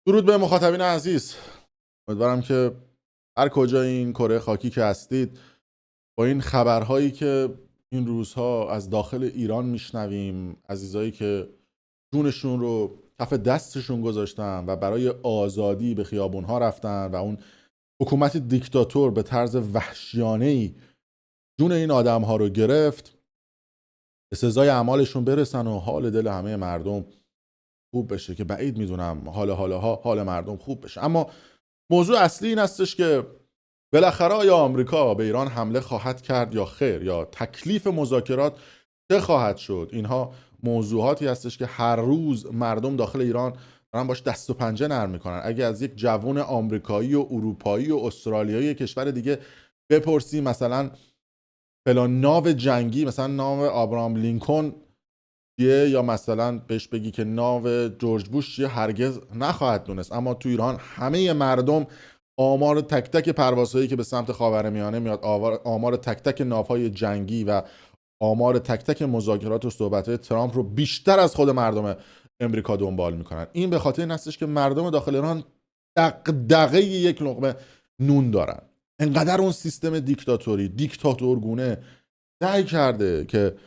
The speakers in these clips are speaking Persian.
درود به مخاطبین عزیز. امیدوارم که هر کجای این کره خاکی که هستید با این خبرهایی که این روزها از داخل ایران میشنویم، عزیزایی که جونشون رو کف دستشون گذاشتن و برای آزادی به خیابونها رفتن و اون حکومت دیکتاتور به طرز وحشیانه‌ای جون این آدمها رو گرفت، به سزای اعمالشون برسن و حال دل همه مردم خوب بشه، که بعید میدونم حال مردم خوب بشه. اما موضوع اصلی این هستش که بالاخره آیا آمریکا به ایران حمله خواهد کرد یا خیر، یا تکلیف مذاکرات چه خواهد شد؟ اینها موضوعاتی هستش که هر روز مردم داخل ایران دارن باش دست و پنجه نرم میکنن. اگه از یک جوان آمریکایی و اروپایی و استرالیایی کشور دیگه بپرسی مثلا فلان ناو جنگی، مثلا ناو آبرام لینکلن چیه، یا مثلا بهش بگی که ناو جورج بوش چیه، هرگز نخواهد دونست. اما تو ایران همه مردم آمار تک تک پروازهایی که به سمت خاورمیانه میاد، آمار تک تک ناوهای جنگی و آمار تک تک مذاکرات و صحبت‌های ترامپ رو بیشتر از خود مردم امریکا دنبال میکنن. این به خاطر این هستش که مردم داخل ایران دغدغه یک لقمه نون دارن. انقدر اون سیستم دیکتاتورگونه سعی کرده که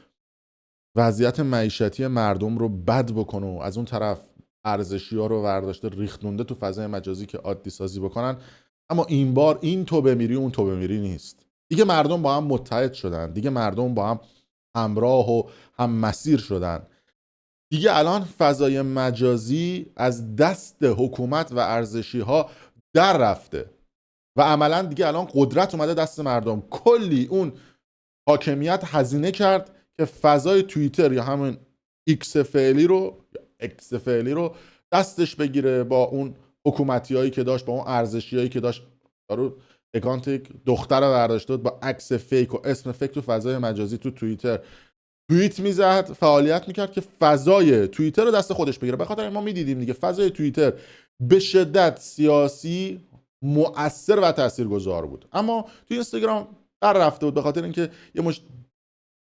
وضعیت معیشتی مردم رو بد بکنه و از اون طرف ارزشی ها رو ورداشته ریختونده تو فضای مجازی که عادی سازی بکنن. اما این بار این تو بمیری اون تو بمیری نیست. دیگه مردم با هم متحد شدن، دیگه مردم با هم همراه و هم مسیر شدن. دیگه الان فضای مجازی از دست حکومت و ارزشی ها در رفته و عملا دیگه الان قدرت اومده دست مردم. کلی اون حاکمیت هزینه کرد که فضای توییتر یا همون ایکس فعلی رو اکس فعلی رو دستش بگیره، با اون حکومتی هایی که داشت، با اون ارزشی هایی که داشت. دارو اکانت دختر رو برداشته با عکس فیک و اسم فیک تو فضای مجازی تو توییتر توییت میزد، فعالیت میکرد که فضای توییتر رو دست خودش بگیره. به خاطر ما میدیدیم دیگه فضای توییتر به شدت سیاسی، مؤثر و تاثیرگذار بود. اما تو اینستاگرام در رفته بود، به خاطر اینکه یه مش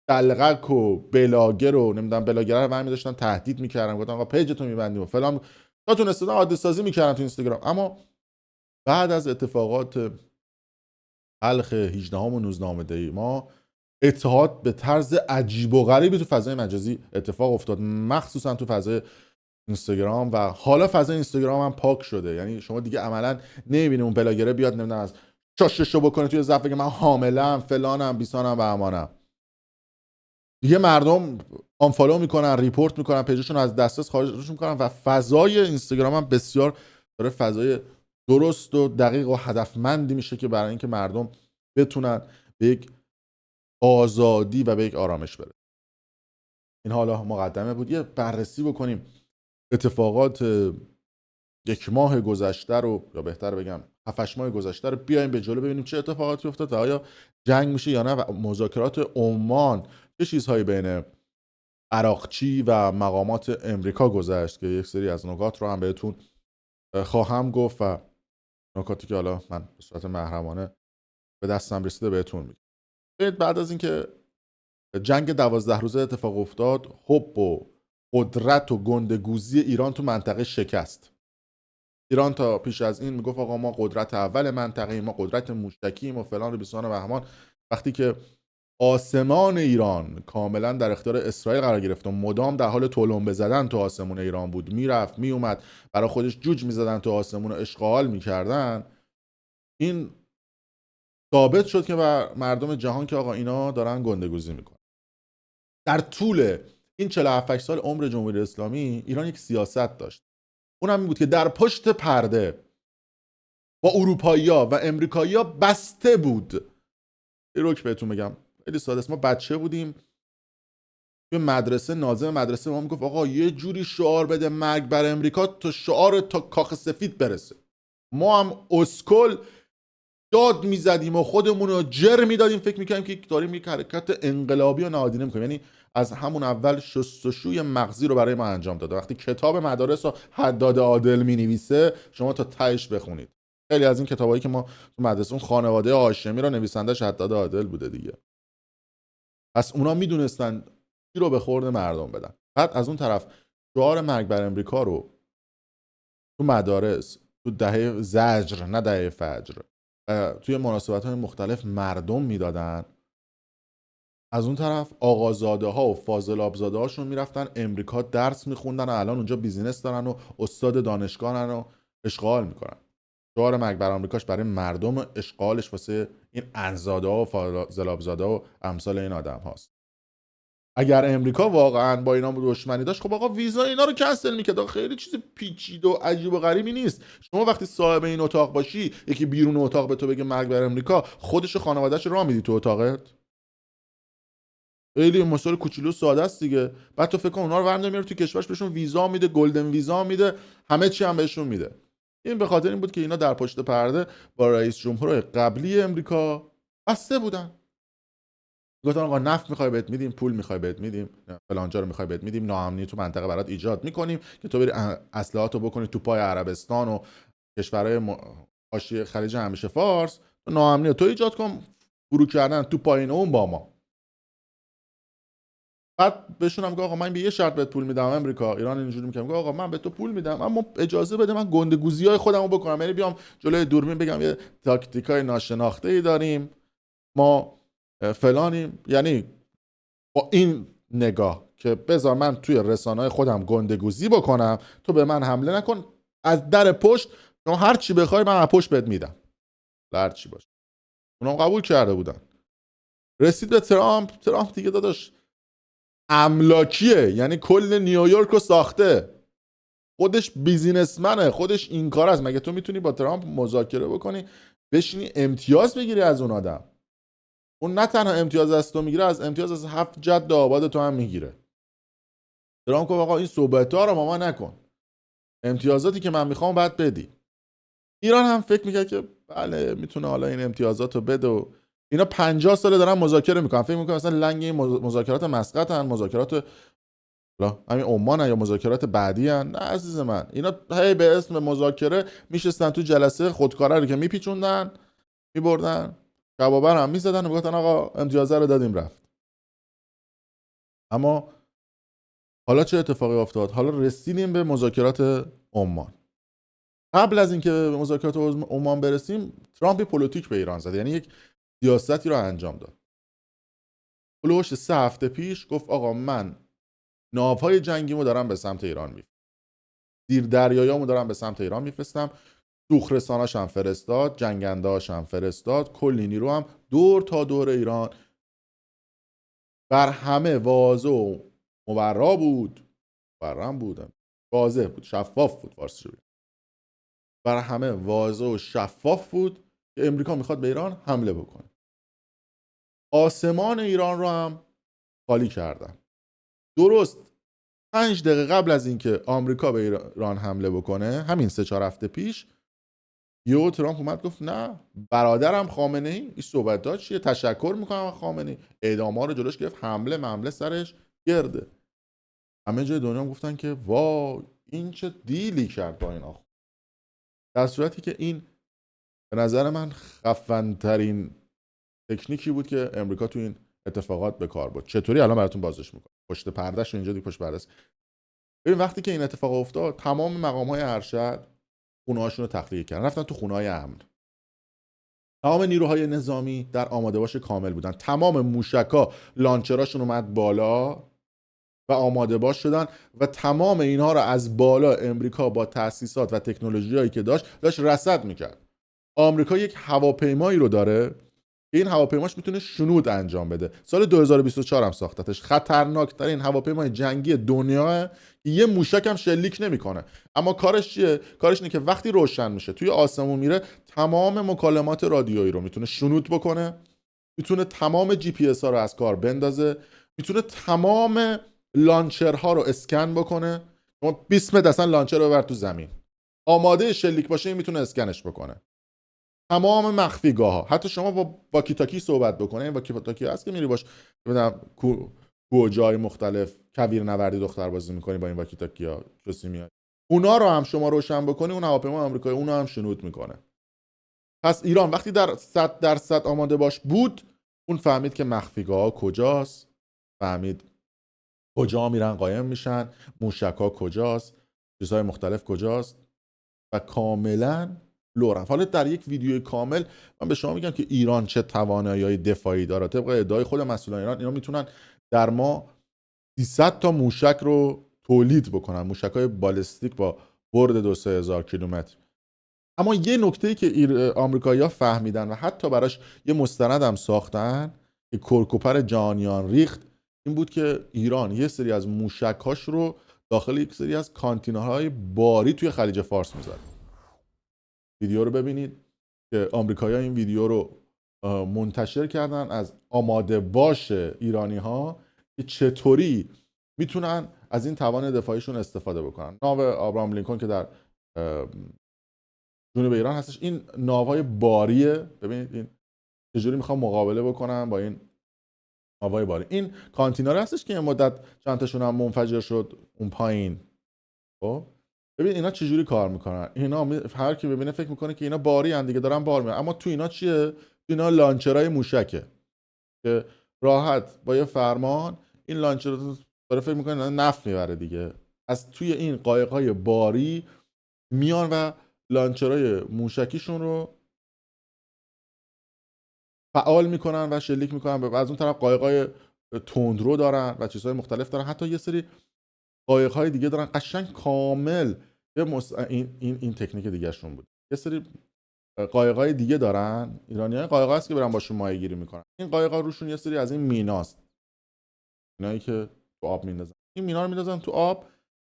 دلغک و بلاگر و نمیدونم بلاگرا رو برمی داشتن تهدید میکردن، گفتن آقا پیجتون میبندیم و فلان، تا تونستن عادی سازی میکردن تو اینستاگرام. اما بعد از اتفاقات تلخ 18 و 19 دی ما، اتحاد به طرز عجیب و غریبی تو فضای مجازی اتفاق افتاد، مخصوصا تو فضای اینستاگرام. و حالا فضای اینستاگرام هم پاک شده. یعنی شما دیگه عملا نمیبینی اون بلاگره بیاد نمیدونم از شاششو بکنه توی صفحه بگه من حاملم فلانم بیسانم و امانم. دیگه مردم آنفالو میکنن، ریپورت میکنن، پیجشون از دسترس خارجش میکنن و فضای اینستاگرام هم بسیار داره فضای درست و دقیق و هدفمندی میشه که برای اینکه مردم بتونن به یک آزادی و به یک آرامش بره. این حالا مقدمه بود. یه بررسی بکنیم اتفاقات یک ماه گذشته رو، یا بهتر بگم 7 ماه گذشته رو، بیایم به جلو ببینیم چه اتفاقاتی افتاد و آیا جنگ میشه یا نه، و مذاکرات عمان چه چیزهایی بین عراقچی و مقامات امریکا گذشت، که یک سری از نکات رو هم بهتون خواهم گفت و نکاتی که حالا من به صورت محرمانه به دستم رسیده بهتون میگم. بعد از اینکه جنگ 12 روزه اتفاق افتاد، حب و قدرت و گندگوزی ایران تو منطقه شکست. ایران تا پیش از این میگفت آقا ما قدرت اول منطقه، ما قدرت موشکیم و فلان و بیسان و بهمان. وقتی که آسمان ایران کاملا در اختیار اسرائیل قرار گرفت و مدام در حال تلمبه زدن تو آسمون ایران بود، میرفت میومد، برای خودش جوج میزدن تو آسمون و اشغال میکردن، این ثابت شد که بر مردم جهان که آقا اینا دارن گندگوزی میکنن. در طول این 47 سال عمر جمهوری اسلامی، ایران یک سیاست داشت. اونم این بود که در پشت پرده با اروپایی‌ها و امریکایی‌ها بسته بود. یه روک بهتون بگم خیلی ساده است. ما بچه بودیم، توی مدرسه ناظم مدرسه ما میگفت آقا یه جوری شعار بده مرگ بر امریکا تا شعار تا کاخ سفید برسه. ما هم اسکل داد میزدیم و خودمون رو جر میدادیم، فکر میکنیم که داریم یک حرکت انقلابی و نهادینه میکنیم. یعنی از همون اول شستشوی مغزی رو برای ما انجام داده. وقتی کتاب مدارس رو حداد عادل مینویسه، شما تا تهش بخونید. خیلی از این کتابایی که ما تو مدرسه، اون خانواده هاشمی رو نویسندش حداد عادل بوده دیگه. پس اونا میدونستن چی رو به خورد مردم بدن. بعد از اون طرف شعار مرگ بر امریکا رو تو مدارس، تو دهه زجر نه دهه فجر، توی مناسبت‌های مختلف مردم میدادن. از اون طرف آقازاده ها و فاضل آبزاده هاشون میرفتن امریکا درس میخوندن و الان اونجا بیزینس دارن و استاد دانشگاهن و اشغال میکنن. شعار مرگ بر آمریکاش برای مردم، اشغالش واسه این انزاده ها و فاضل آبزاده و امثال این آدم هاست. اگر امریکا واقعا با اینا دشمنی داشت، خب آقا ویزا اینا رو کنسل میکرد. خیلی چیز پیچیده و عجیب و غریبی نیست. شما وقتی صاحب این اتاق باشی، یکی بیرون اتاق به تو بگه مرگ بر امریکا، خودش و خانواده‌اش راه میدی تو اتاقت؟ خیلی مسائل کوچولو ساده است دیگه. بعد تو فکر کن اونا رو برنده میاره تو کشورش، بهشون ویزا میده، گلدن ویزا میده، همه چی هم بهشون میده. این به خاطر این بود که اینا در پشت پرده با رئیس جمهور قبلی امریکا بسته بودن. گفتن آقا نفت میخوای بهت میدیم، پول میخوای بهت میدیم، فلانجا رو میخوای بهت میدیم، ناامنی تو منطقه برات ایجاد میکنیم که تو بری اسلحاتو بکنی تو پای عربستان و کشورهای حاشیه خلیج همیشه فارس، ناامنی تو ایجاد کن، فرو کردن تو پایین اون با ما. بعد بهشون هم آقا من به یه شرط بهت پول میدم. امریکا ایران اینجوری میگه آقا من به تو پول میدم اما اجازه بده من گندگوزی‌های خودمو بکنم، یعنی بیام جلوی دوربین بگم یه تاکتیکای ناشناخته‌ای داریم ما فلانیم. یعنی با این نگاه که بذار من توی رسانه‌های خودم گندگوزی بکنم، تو به من حمله نکن، از در پشت شما هر چی بخوای من از پشت بهت میدم، هر چی باشه. اونا قبول کرده بودن. رسید به ترامپ دیگه داداش املاکیه، یعنی کل نیویورک رو ساخته، خودش بیزینسمنه، خودش این کار است. مگه تو میتونی با ترامپ مذاکره بکنی بشینی امتیاز بگیری از اون آدم؟ اون نه تنها امتیاز از تو میگیره، از امتیاز از 7 جد آباد تو هم میگیره. ترامپ گفت آقا این صحبت‌ها رو با ما نکن، امتیازاتی که من میخوام باید بدی. ایران هم فکر میکرد که بله میتونه حالا این امتیازات رو بده و اینا 50 ساله دارن مذاکره میکنن، فکر میکنن مثلا لنگ این مذاکرات مسقطن، مذاکرات همین عمان یا مذاکرات بعدی هن. نه عزیز من، اینا هی به اسم مذاکره میشستن تو جلسه، خودکاره رو که میپیچوندن میبردن کبابر هم میزدن و میگفتن آقا امتیازه رو دادیم رفت. اما حالا چه اتفاقی افتاد؟ حالا رسیدیم به مذاکرات عمان. قبل از اینکه به مذاکرات عمان برسیم، ترامپ پلیتیک به ایران زد، یعنی یک سیاستی رو انجام داد. هلوش 3 هفته پیش گفت آقا من ناوهای جنگیمو دارم به سمت ایران میفرستم، زیر دریایامو دارم به سمت ایران میفرستم، دوخرساناش هم فرستاد، جنگنده‌هاش هم فرستاد، کلی نیرو هم دور تا دور ایران. بر همه واضح و مبرا بود، مبرم بودم، واضح بود، شفاف بود، فارسی رو بر همه واضح و شفاف بود که امریکا میخواد به ایران حمله بکنه. آسمان ایران رو هم خالی کردن. درست 5 دقیقه قبل از اینکه آمریکا به ایران حمله بکنه، همین 3-4 هفته پیش، یهو ترامپ اومد گفت نه برادرم خامنه ای این صحبت داد چیه، تشکر میکنم از خامنه ای، اعدام‌ها رو جلوش گرفت، حمله سرش گرده. همه جای دنیا گفتن که وای این چه دیلی کرد با این آخو، در صورتی که این به نظر من خفن‌ترین تکنیکی بود که امریکا تو این اتفاقات به کار برد. چطوری الان براتون بازش میکنم. پشت پردهش اینجا دیگه پشت پرده است. ببین وقتی که این اتفاق افتاد، تمام مقام‌های ارشد خونه‌هاشون رو تخلیه کردن، رفتن تو خونه‌های امن. تمام نیروهای نظامی در آماده باش کامل بودن، تمام موشک‌ها لانچراشون اومد بالا و آماده باش شدن و تمام اینها رو از بالا امریکا با تأسیسات و تکنولوژیایی که داشت رصد میکرد. آمریکا یک هواپیمایی رو داره که این هواپیماش میتونه شنود انجام بده. سال 2024 هم ساختتش. خطرناکترین هواپیمای جنگی دنیا، یه موشک هم شلیک نمیکنه. اما کارش چیه؟ کارش اینه که وقتی روشن میشه توی آسمون میره، تمام مکالمات رادیویی رو میتونه شنود بکنه، میتونه تمام جی پی اس ها رو از کار بندازه، میتونه تمام لانچرها رو اسکن بکنه. 20 متر اصلا لانچر رو ببر تو زمین، آماده شلیک باشه این میتونه اسکنش بکنه. تمام مخفیگاه ها، حتی شما با واکی تاکی صحبت بکنه، این واکی تاکی هست که میری باش ببینم جای مختلف کویر نوردی دختر بازی میکنی با این واکی تاکی ها کسی میاد، اونا رو هم شما روشن بکنی، اون هواپیما آمریکایی اونو هم شنود میکنه. پس ایران وقتی در 100% آماده باش بود، اون فهمید که مخفیگاه ها کجاست، فهمید کجا میرن قایم میشن، موشک ها کجاست، چیزهای مختلف کجاست. و کاملا لورن. حالا در یک ویدیو کامل من به شما میگم که ایران چه توانایی دفاعی داره. طبق ادعای خود مسئولان ایران، اینا میتونن در ما 300 تا موشک رو تولید بکنن، موشک‌های بالستیک با برد 2-3 هزار کیلومتر. اما یه نکته‌ای که آمریکایی‌ها فهمیدن و حتی براش یه مستند هم ساختن که کرکوپر جهانیان ریخت، این بود که ایران یه سری از موشک‌هاش رو داخل یک سری از کانتینرهای باری توی خلیج فارس می‌ذاره. ویدیو رو ببینید که آمریکایی‌ها این ویدیو رو منتشر کردن از آماده باش ایرانی‌ها که چطوری میتونن از این توان دفاعیشون استفاده بکنن. ناو آبراهام لینکلن که در جنوب ایران هستش، این ناوهای باریه. ببینید این چجوری میخوام مقابله بکنم با این ناوهای باری. این کانتینر هستش که این مدت چند تاشون هم منفجر شد اون پایین. خب ببین اینا چجوری کار میکنن. اینا هر کی ببینه فکر میکنه که اینا باری ان دیگه، دارن بار میارن، اما تو اینا چیه؟ تو اینا لانچرای موشکه که راحت با یه فرمان این لانچر رو داره فکر میکنه نفت میبره دیگه. از توی این قایق‌های باری میان و لانچرای موشکیشون رو فعال میکنن و شلیک میکنن. و از اون طرف قایق‌های تندرو دارن و چیزهای مختلف دارن، حتی یه سری قایق‌های دیگه دارن قشنگ کامل. این تکنیک دیگه‌شون بود. یه سری قایق‌های دیگه دارن ایرانی‌ها، قایق‌ها هست که برن باشون ماهیگیری میکنن. این قایق‌ها روشون یه سری از این میناست، اینایی که تو آب میندازن. این مینا رو میندازن تو آب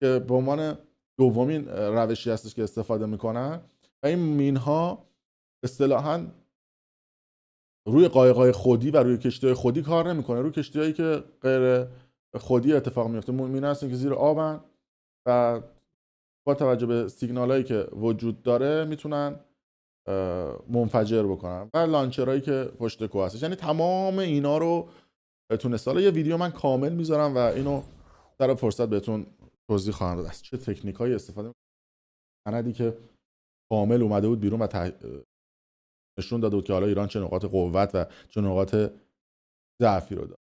که به عنوان دومین روشی هستش که استفاده میکنن. و این مینها اصطلاحاً روی قایق‌های خودی و روی کشتی‌های خودی کار نمیکنه. روی کشتی‌هایی که غیر خودی اتفاق میفته، مینا هستن که زیر آبن و با توجه به سیگنالایی که وجود داره میتونن منفجر بکنن. و لانچرایی که پشت کوه هستش. یعنی تمام اینا رو تونسته. حالا یه ویدیو من کامل میذارم و اینو در فرصت بهتون توضیح خواهم داد از چه تکنیکایی استفاده میکنن. سندی که کامل اومده بود بیرون و نشون داده بود که حالا ایران چه نقاط قوت و چه نقاط ضعفی رو داره.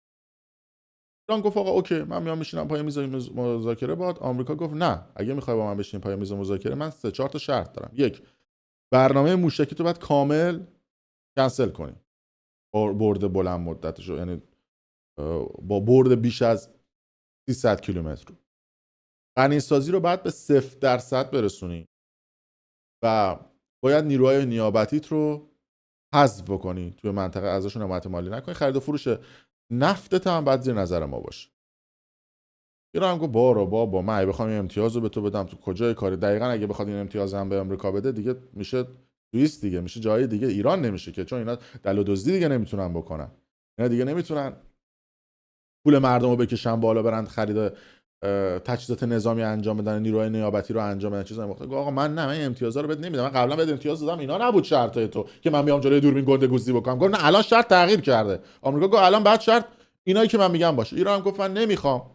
ایران گفت آقا اوکی، من میام میشینم پای میز مذاکره باهات. آمریکا گفت نه، اگه میخوای با من بشین پای میز مذاکره، من 3-4 تا شرط دارم. یک، برنامه موشکی تو باید کامل کنسل کنی، برد بلند مدتشو، یعنی با برد بیش از 300 کیلومتر. غنیسازی رو باید به 0% برسونی و باید نیروهای نیابتیت رو حذف بکنی توی منطقه، ازشون حمایت مالی نکنی. خرید و فروش نفتت هم باید زیر نظر ما باشه. ایران هم گفت بابا من اگه بخوام این امتیاز رو به تو بدم، تو کجای کاری؟ دقیقاً اگه بخواد این امتیاز هم به آمریکا بده دیگه میشه سوئیس، دیگه میشه جای دیگه، ایران نمیشه که، چون اینا دل و دزدی دیگه نمیتونن بکنن. اینا دیگه نمیتونن پول مردم رو بکشن بالا، برن خرید تجهیزات نظامی انجام بدن، نیروهای نیابتی رو انجام بدن، چیزای مختلف. آقا من این امتیازا رو بهت نمیدم. من قبلا بهت امتیاز دادم، اینا نبود شرطای تو که من بیام جلوی دوربین گندگوزی بکنم. گفت نه الان شرط تغییر کرده. آمریکا گفت الان بعد شرط اینایی که من میگم باشه. ایران هم گفت من نمیخوام.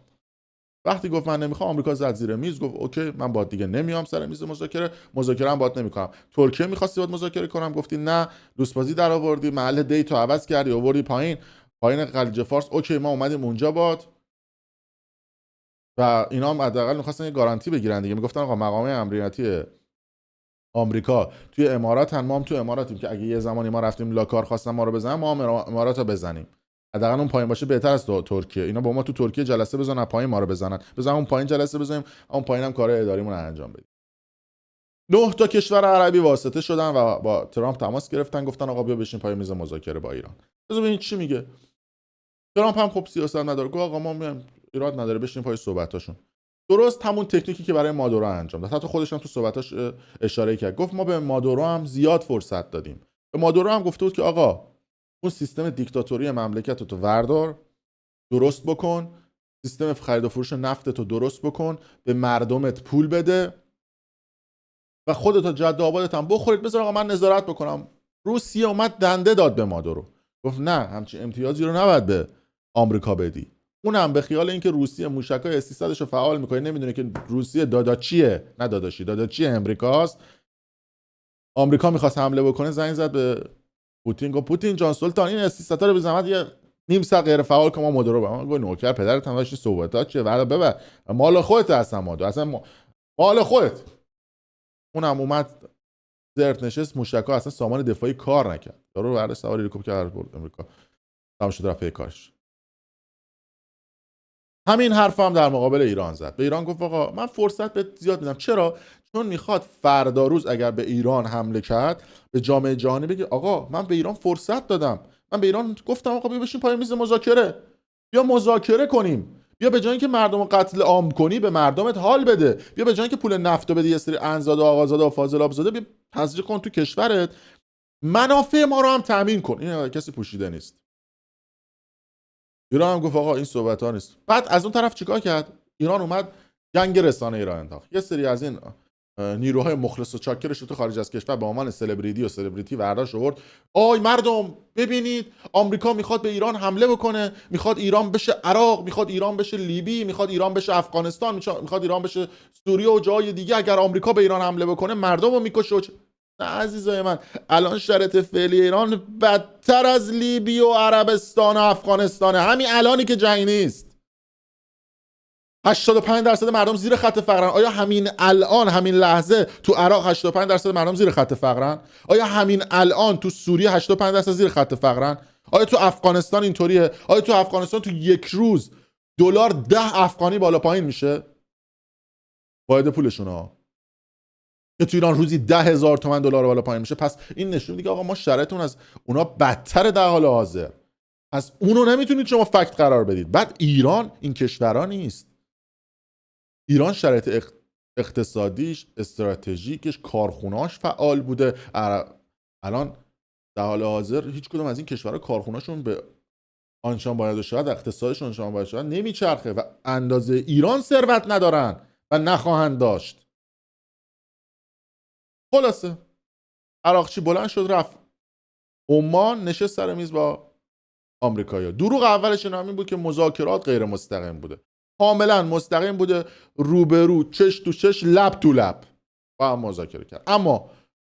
وقتی گفت من نمیخوام، آمریکا زد زیر میز، گفت اوکی من باهات دیگه نمیام سر میز مذاکره هم باهات نمیکنم. ترکیه می‌خواستی باهات مذاکره کنم، گفتی نه، لوسبازی در آوردی، محل دیتو عوض کردی، آوردی پایین خلیج فارس. اوکی ما اومدیم اونجا باهات. و اینا هم حداقل می‌خواستن یه گارانتی بگیرن دیگه. میگفتن آقا مقام امنیتی آمریکا توی اماراتن، ما هم توی اماراتیم که اگه یه زمانی ما رفتیم لاکار خواستن ما رو بزنن، ما هم امارات رو بزنیم. حداقل اون پایین باشه بهتر از ترکیه. اینا با ما تو ترکیه جلسه بزنن، پایین ما رو بزنن. بزنن اون پایین جلسه بزنیم، اون پایین هم کارهای اداریمون رو انجام بدیم. 9 تا کشور عربی واسطه شدن و با ترامپ تماس گرفتن، گفتن آقا بیا بشین پای میز مذاکره با ایران. بذار ببین چی میگه. ترامپ هم خب سیاست نداره، گفت آقا ما میایم، ایراد نداره، بشین پای صحبتاشون. درست همون تکنیکی که برای مادورو انجام داد. حتی خودش هم تو صحبتاش اشاره کرد، گفت ما به مادورو هم زیاد فرصت دادیم. به مادورو هم گفته بود که آقا اون سیستم دیکتاتوری مملکت رو وردار، درست بکن، سیستم خرید و فروش نفت تو درست بکن، به مردمت پول بده و خودت جد آبادت هم بخورید، بذار آقا من نظارت بکنم. روسیه اومد دنده داد به مادورو، گفت نه همچین امتیازی رو نباید به آمریکا بدی. اونم به خیال اینکه روسیه موشکای S-300 رو فعال میکنه، نمیدونه که روسیه داداچیه، نه داداچی امریکاست. آمریکا میخواست حمله بکنه، زنگ زد به پوتین، گفت پوتین جان سلطان این S-300 رو به زحمت یه نیم ساعت غیر فعال که ما مادورو با گفت نوکر پدرت هم داشتی صحبتات چیه، بعد ببر مال خودت، اصلا مادر اصلا مال خودت. اونم اومد زرت نشست، موشک‌ها اصلا سامان دفاعی کار نکرد، یارو برداشت سوار هلیکوپتر برد امریکا، تمام شد رفت کارش. همین حرف هم در مقابل ایران زد. به ایران گفت آقا من فرصت بهت زیاد میدم. چرا؟ چون میخواد فردا روز اگر به ایران حمله کرد به جامعه جهانی بگه آقا من به ایران فرصت دادم، من به ایران گفتم آقا بیا بشین پای میز مذاکره، بیا مذاکره کنیم، بیا به جای اینکه مردم رو قتل عام کنی به مردمت حال بده، بیا به جای اینکه پول نفت بدی یه سری انزاده و آقازاده و فاضل آبزاده، بیا تزریق کن تو کشورت، منافع ما رو هم تامین کن. این کسی پوشیده نیست. ایران هم گفت آقا این صحبت ها نیست. بعد از اون طرف چیکار کرد؟ ایران اومد جنگ رسانه ایران انداخت. یه سری از این نیروهای مخلص و چاکرش رو تو خارج از کشور به عنوان سلبریتی برداشت آورد. آی مردم ببینید آمریکا میخواد به ایران حمله بکنه، میخواد ایران بشه عراق، میخواد ایران بشه لیبی، میخواد ایران بشه افغانستان، میخواد ایران بشه سوریه و جای دیگه. اگر آمریکا به ایران حمله بکنه مردم رو میکشه. نه عزیزای من، الان شرایط فعلی ایران بدتر از لیبی و عربستان و افغانستانه. همین الانی که جنگ نیست 85% مردم زیر خط فقرن. آیا همین الان، همین لحظه تو عراق 85% مردم زیر خط فقرن؟ آیا همین الان تو سوریه 85% زیر خط فقرن؟ آیا تو افغانستان اینطوریه؟ آیا تو افغانستان تو یک روز دلار 10 افغانی بالا پایین میشه؟ واحد پولشون ها. که تو ایران روزی 10,000 تومان دلار بالا پایین میشه. پس این نشون میده آقا ما شرایطمون از اونا بدتر در حال حاضر. پس اونو نمیتونید شما فکت قرار بدید. بعد ایران این کشورها نیست. ایران شرایط اقتصادیش، استراتژیکش، کارخوناش فعال بوده. الان در حال حاضر هیچ کدوم از این کشورها کارخوناشون به آنچنان باید شود، اقتصادشون آنچنان باید شود نمیچرخه و اندازه ایران ثروت ندارن و نخواهند داشت. خلاصه عراقچی بلند شد رفت عمان، نشست سر میز با آمریکایی‌ها. دروغ اولش این بود که مذاکرات غیر مستقیم بوده. کاملا مستقیم بوده، روبرو، چش تو چش، لب تو لب با هم مذاکره کرد. اما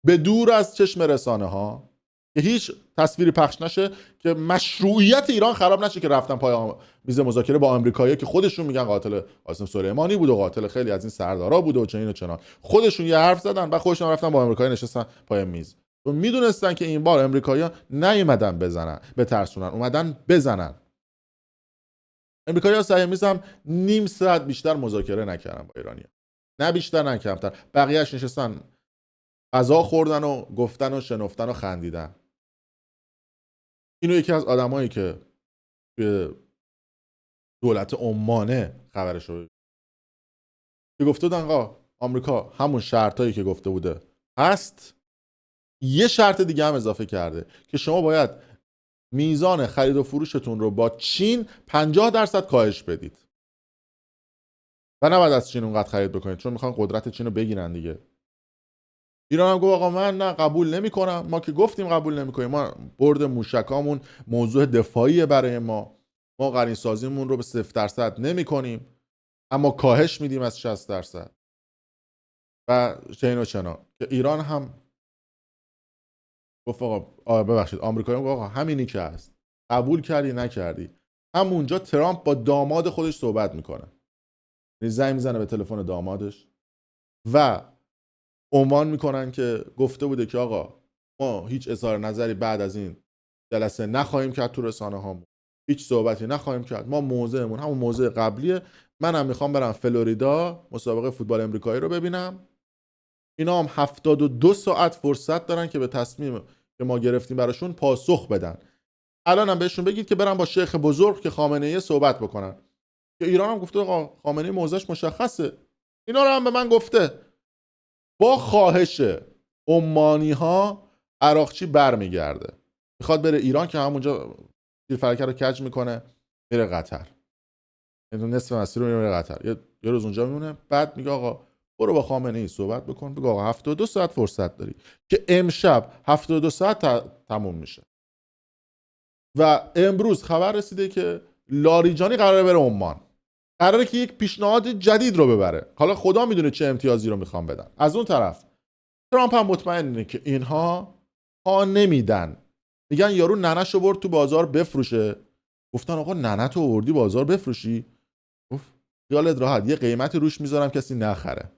به دور از چشم رسانه ها که هیچ تصویری پخش نشه که مشروعیت ایران خراب نشه که رفتن پای میز مذاکره با آمریکایی‌ها که خودشون میگن قاتل قاسم سلیمانی بود و قاتل خیلی از این سردارا بود و چنین و چنان. خودشون یه حرف زدن و خودشون رفتن با آمریکایی نشستن پای میز. و میدونستن که این بار آمریکایی‌ها نیومدن بزنن، بترسونن، اومدن بزنن. آمریکایی‌ها سر میز هم نیم ساعت بیشتر مذاکره نکردن با ایرانی‌ها. نه بیشتر نه کمتر. بقیه‌اش نشستن غذا خوردن و گفتن و شنفتن و خندیدن. اینو یکی از آدمایی که توی دولت عمانه خبرش رو که گفته بودن آقا آمریکا همون شرطایی که گفته بوده هست، یه شرط دیگه هم اضافه کرده که شما باید میزان خرید و فروشتون رو با چین 50% کاهش بدید و نباید از چین اونقدر خرید بکنید چون میخوان قدرت چین رو بگیرن دیگه. ایران هم گفت آقا من نه قبول نمی‌کنم. ما که گفتیم قبول نمی‌کنیم، ما برد موشکامون موضوع دفاعیه برای ما قرین سازیمون رو به 0% نمی‌کنیم اما کاهش میدیم از 60% و چین و چنا. که ایران هم گفت آقا ببخشید، آمریکایی گفت آقا همینی که هست، قبول کردی نکردی. همونجا ترامپ با داماد خودش صحبت میکنه، زنگ میزنه به تلفن دامادش و عنوان میکنن که گفته بوده که آقا ما هیچ اظهار نظری بعد از این جلسه نخواهیم کرد تو رسانه ها، هیچ صحبتی نخواهیم کرد، ما موضعمون همون موضع قبلیه. منم میخوام برم فلوریدا مسابقه فوتبال امریکایی رو ببینم. اینا هم 72 ساعت فرصت دارن که به تصمیم که ما گرفتیم براشون پاسخ بدن. الان هم بهشون بگید که برن با شیخ بزرگ که خامنه‌ای صحبت بکنن. که ایران هم گفته آقا خامنه‌ای موضعش مشخصه. اینا رو هم به من گفته. با خواهش عمانی ها عراقچی برمیگرده، میخواد بره ایران که همونجا تیر فلکه رو کج میکنه، میره قطر، نصف مسیر رو میره قطر، یه روز اونجا میمونه. بعد میگه آقا برو با خامنه ای صحبت بکن، بگو آقا 72 ساعت فرصت داری که امشب 72 ساعت تموم میشه. و امروز خبر رسیده که لاریجانی قراره بره عمان، قراره که یک پیشنهاد جدید رو ببره. حالا خدا میدونه چه امتیازی رو میخوام بدن. از اون طرف ترامپ هم مطمئنه که اینها نمیدن. میگن یارو ننه‌شو برد تو بازار بفروشه. گفتن آقا ننه تو آوردی بازار بفروشی؟ گفت خیالت راحت، یه قیمتی روش میذارم کسی نخره.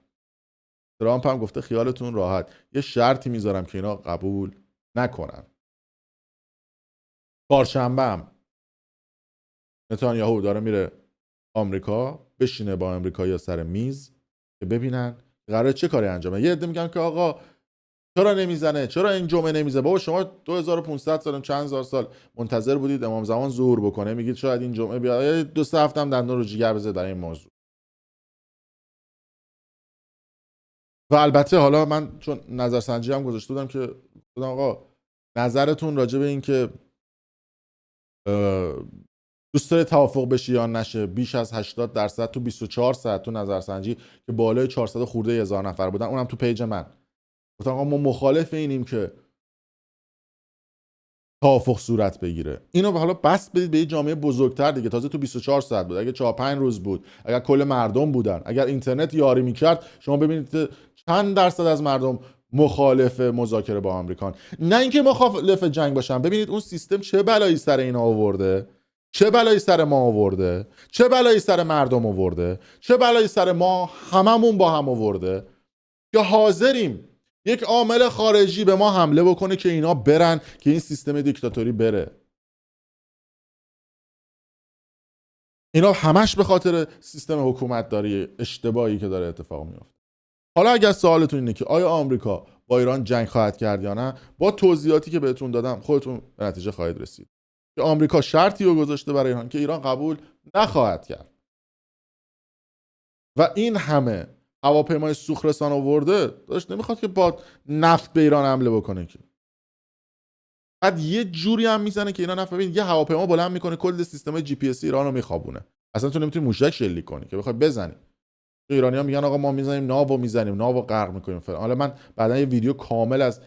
ترامپ هم گفته خیالتون راحت، یه شرطی میذارم که اینا قبول نکنن. چهارشنبه هم نتانیاهو داره میره آمریکا بشینه با آمریکایی‌ها سر میز که ببینن قراره چه کاری انجامه. یه عده میگن که آقا چرا نمیزنه، چرا این جمعه نمیزنه؟ بابا شما 2500 سال چند هزار سال منتظر بودید امام زمان ظهور بکنه، میگید شاید این جمعه بیاد، 2 هفته هم دندون رو جیگر بزنه در این موضوع. و البته حالا من چون نظرسنجی هم گذاشته بودم که آقا نظرتون راجع به این که دوست داره توافق بشه یا نشه، بیش از 80% تو 24 ساعت تو نظرسنجی که بالای 400 خورده هزار نفر بودن، اونم تو پیج من گفتم آقا ما مخالف اینیم که توافق صورت بگیره. اینو حالا بس بدید به یه جامعه بزرگتر دیگه. تازه تو 24 ساعت بود، اگه 4-5 روز بود، اگر کل مردم بودن، اگر اینترنت یاری میکرد، شما ببینید چند درصد از مردم مخالف مذاکره با آمریکان، نه اینکه مخالف جنگ باشن. ببینید اون سیستم چه بلایی سر اینا آورده، چه بلایی سر ما آورده، چه بلایی سر مردم آورده، چه بلایی سر ما هممون با هم آورده که حاضریم یک عامل خارجی به ما حمله بکنه که اینا برن، که این سیستم دیکتاتوری بره. اینا همش به خاطر سیستم حکومتداری اشتباهی که داره اتفاق میفته. حالا اگر سوالتون اینه که آیا آمریکا با ایران جنگ خواهد کرد یا نه، با توضیحاتی که بهتون دادم خودتون به نتیجه خواهید رسید که آمریکا شرطی رو گذاشته برای ایران که ایران قبول نخواهد کرد. و این همه هواپیمای سوخرسان آورده داشت، نمیخواد که با نفت به ایران حمله بکنه که. بعد یه جوری هم میزنه که اینا نفهمید، یه هواپیما بلند میکنه کل سیستم جی پی اس ایران رو میخوابونه، اصلا تو نمیتونی موشک شلیک کنی که بخوای بزنی. ایرانی‌ها میگن آقا ما میزنیم ناو میزنیم، ناو غرق میکنیم فلان. حالا من بعدا یه ویدیو کامل از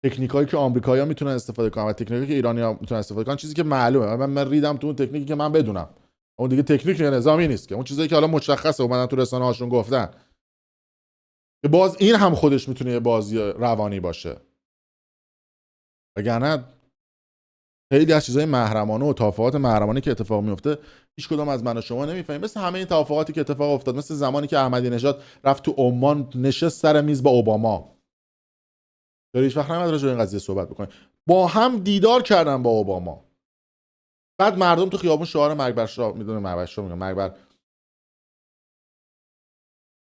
تکنیکایی که آمریکایی‌ها میتونن استفاده کنن و تکنیکی که ایرانی‌ها میتونن استفاده کنن، چیزی که معلومه. من ریدم تو اون تکنیکی که من بدونم، اون دیگه تکنیک نظامی نیست که، اون چیزایی که حالا مشخصه اومدن تو رسانه هاشون گفتن که باز این هم خودش میتونه یه بازی روانی باشه. وگرنه خیلی از چیزای محرمانه و توافقات محرمانه که اتفاق میفته هیچ کدوم از من و شما نمیفهمیم. مثل همه این توافقاتی که اتفاق افتاد، مثل زمانی که احمدی نژاد رفت تو عمان نشست سر میز با اوباما، چرا هیچ وقت نمیاد راجع به این قضیه صحبت بکنه؟ با هم دیدار کردن با اوباما. بعد مردم تو خیابون شعار مرگ بر شاه، میدونه مرگ بر شاه میگن، مرگ بر،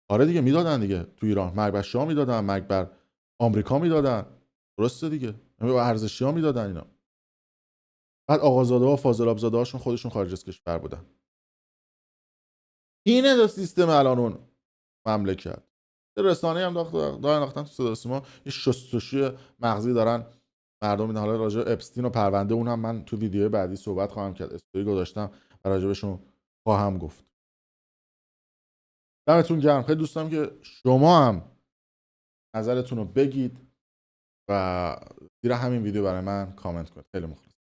آره دیگه میدادن دیگه، تو ایران مرگ بر شاه میدادن، مرگ بر آمریکا میدادن، درسته دیگه، همه ارزشی‌ها میدادن اینا. بعد آقازاده ها و فاضل آبزاده هاشون خودشون خارج از کشور بودن. اینه دو سیستم الان اون مملکت. رسانه هم دارن انداختن تو صدا و سیما، یه شستشوی مغزی دارن مردم میدن. حالا راجع اپستین و پرونده اون هم من تو ویدیو بعدی صحبت خواهم کرد، استوری گذاشتم و راجبشون خواهم گفت. دمتون گرم. خیلی دوست دارم که شما هم نظرتون رو بگید و زیر همین ویدیو برای من کامنت کنید. خیلی مخلصم.